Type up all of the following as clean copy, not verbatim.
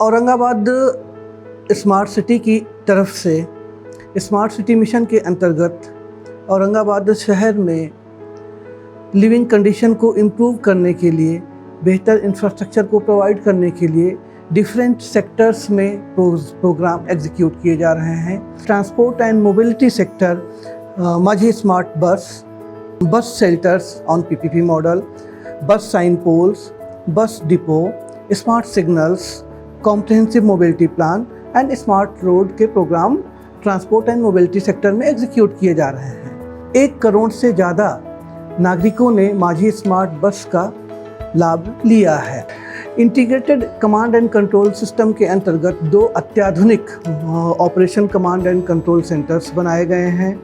Aurangabad smart city की तरफ से स्मार्ट सिटी मिशन के अंतर्गत औरंगाबाद शहर में लिविंग कंडीशन को इम्प्रूव करने के लिए, बेहतर इंफ्रास्ट्रक्चर को प्रोवाइड करने के लिए डिफरेंट सेक्टर्स में प्रोग्राम एग्जीक्यूट किए जा रहे हैं। Transport and mobility sector, Majhi smart bus shelters on PPP model, bus sign poles, bus depot, smart signals, comprehensive mobility plan and smart road के program transport and mobility sector में execute किए जा रहे हैं। 1 करोड़ से ज़्यादा नागरिकों ने माझी स्मार्ट बस का लाभ लिया है। Integrated command and control system के अंतर्गत 2 अत्याधुनिक operation command and control centres बनाए गए हैं,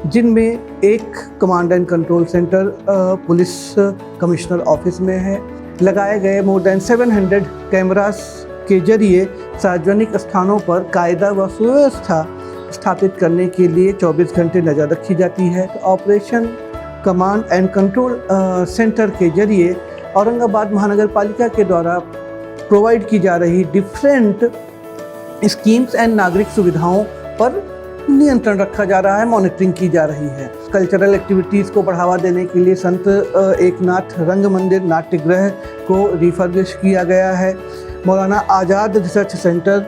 जिनमें एक command and control centre police commissioner office में है। लगाए गए मोर देन 700 कैमरास के जरिए सार्वजनिक स्थानों पर कायदा व सुव्यवस्था स्थापित करने के लिए 24 घंटे नज़र रखी जाती है। Operation command and control centre के जरिए औरंगाबाद महानगर पालिका के द्वारा प्रोवाइड की जा रही डिफरेंट स्कीम्स एंड नागरिक सुविधाओं पर नियंत्रण रखा जा रहा है, मॉनिटरिंग की जा रही है। कल्चरल एक्टिविटीज़ को बढ़ावा देने के लिए संत एकनाथ रंग मंदिर नाट्यगृह को रिफर्बिश किया गया है। मौलाना आज़ाद रिसर्च सेंटर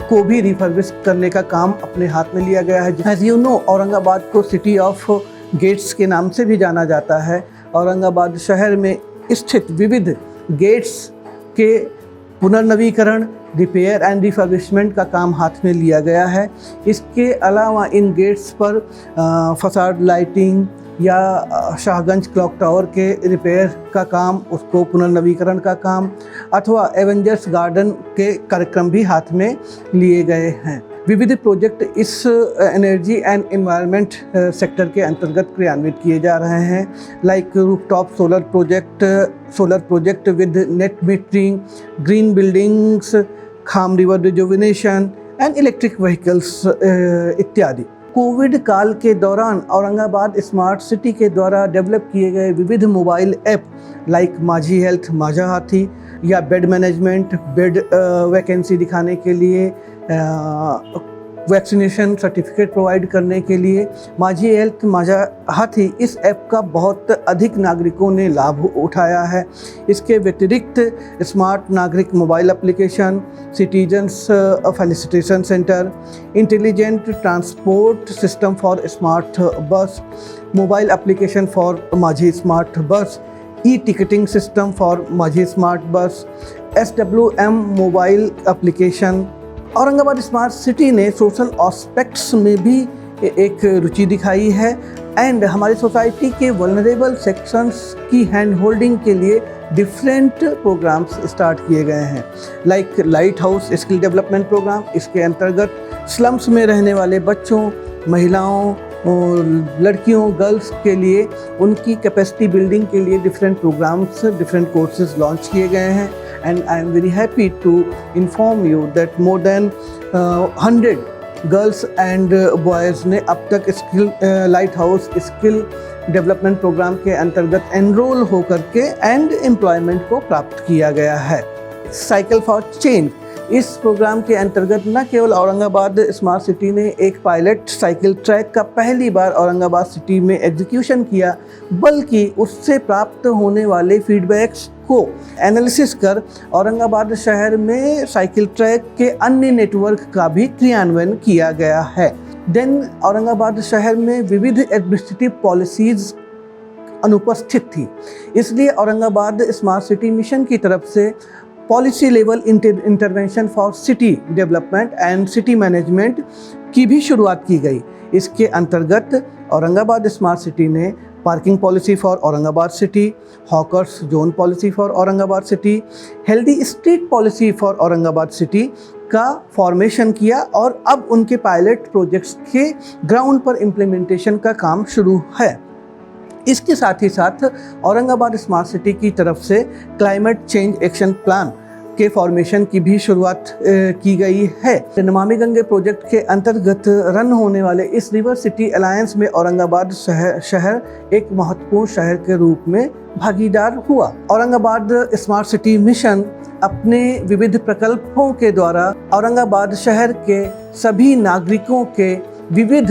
को भी रिफर्बिश करने का काम अपने हाथ में लिया गया है। एज यू नो, औरंगाबाद को सिटी ऑफ गेट्स के नाम से भी जाना जाता है। औरंगाबाद शहर में स्थित विविध गेट्स के पुनर्नवीकरण, रिपेयर एंड रिफर्बिशमेंट का काम हाथ में लिया गया है। इसके अलावा इन गेट्स पर फसाड लाइटिंग या शाहगंज क्लॉक टावर के रिपेयर का काम, उसको पुनर्नवीकरण का काम अथवा एवेंजर्स गार्डन के कार्यक्रम भी हाथ में लिए गए हैं। विविध प्रोजेक्ट इस एनर्जी एंड एनवायरनमेंट सेक्टर के अंतर्गत क्रियान्वित किए जा रहे हैं, like rooftop solar project with net metering, green buildings, Kham river rejuvenation and electric vehicles इत्यादि। कोविड काल के दौरान औरंगाबाद स्मार्ट सिटी के द्वारा डेवलप किए गए विविध मोबाइल ऐप लाइक माझी हेल्थ, माझा हाथी या बेड मैनेजमेंट, बेड वैकेंसी दिखाने के लिए, वैक्सीनेशन सर्टिफिकेट प्रोवाइड करने के लिए माझी हेल्थ माझा हाथी, इस ऐप का बहुत अधिक नागरिकों ने लाभ उठाया है। इसके व्यतिरिक्त स्मार्ट नागरिक mobile application, citizens facilitation centre, intelligent transport system for smart bus, mobile application for Majhi smart bus, e ticketing system for Majhi smart bus, SWM mobile application. Aurangabad smart city ने सोशल एस्पेक्ट्स में भी एक रुचि दिखाई है एंड हमारी society के vulnerable sections की hand holding के लिए डिफरेंट प्रोग्राम्स स्टार्ट किए गए हैं, like lighthouse skill development programme. इसके अंतर्गत स्लम्स में रहने वाले बच्चों, महिलाओं और लड़कियों, गर्ल्स के लिए उनकी कैपेसिटी बिल्डिंग के लिए different programmes, different courses launch किए गए हैं। And I am very happy to inform you that more than 100 girls and boys ने अब तक skill lighthouse skill development programme के अंतर्गत एनरोल होकर के एंड एम्प्लॉयमेंट को प्राप्त किया गया है। साइकिल फॉर चेंज, इस प्रोग्राम के अंतर्गत न केवल औरंगाबाद स्मार्ट सिटी ने एक पायलट साइकिल ट्रैक का पहली बार औरंगाबाद सिटी में एग्जीक्यूशन किया, बल्कि उससे प्राप्त होने वाले फीडबैक्स को एनालिसिस कर औरंगाबाद शहर में साइकिल ट्रैक के अन्य नेटवर्क का भी क्रियान्वयन किया गया है। देन औरंगाबाद शहर में विविध एडमिनिस्ट्रेटिव पॉलिसीज़ अनुपस्थित थी, इसलिए औरंगाबाद स्मार्ट सिटी मिशन की तरफ से policy level intervention for city development and city management की भी शुरुआत की गई। इसके अंतर्गत औरंगाबाद स्मार्ट सिटी ने parking policy for Aurangabad city, hawkers zone policy for Aurangabad city, healthy street policy for Aurangabad city का फॉर्मेशन किया और अब उनके पायलट प्रोजेक्ट्स के ग्राउंड पर इम्प्लीमेंटेशन का काम शुरू है। इसके साथ ही साथ औरंगाबाद स्मार्ट सिटी की तरफ से क्लाइमेट चेंज एक्शन प्लान के फॉर्मेशन की भी शुरुआत की गई है। नमामि गंगे प्रोजेक्ट के अंतर्गत रन होने वाले इस रिवर सिटी अलायंस में औरंगाबाद शहर एक महत्वपूर्ण शहर के रूप में भागीदार हुआ। औरंगाबाद स्मार्ट सिटी मिशन अपने विविध प्रकल्पों के द्वारा औरंगाबाद शहर के सभी नागरिकों के विविध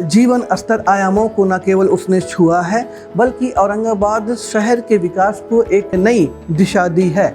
जीवन स्तर आयामों को न केवल उसने छुआ है, बल्कि औरंगाबाद शहर के विकास को एक नई दिशा दी है।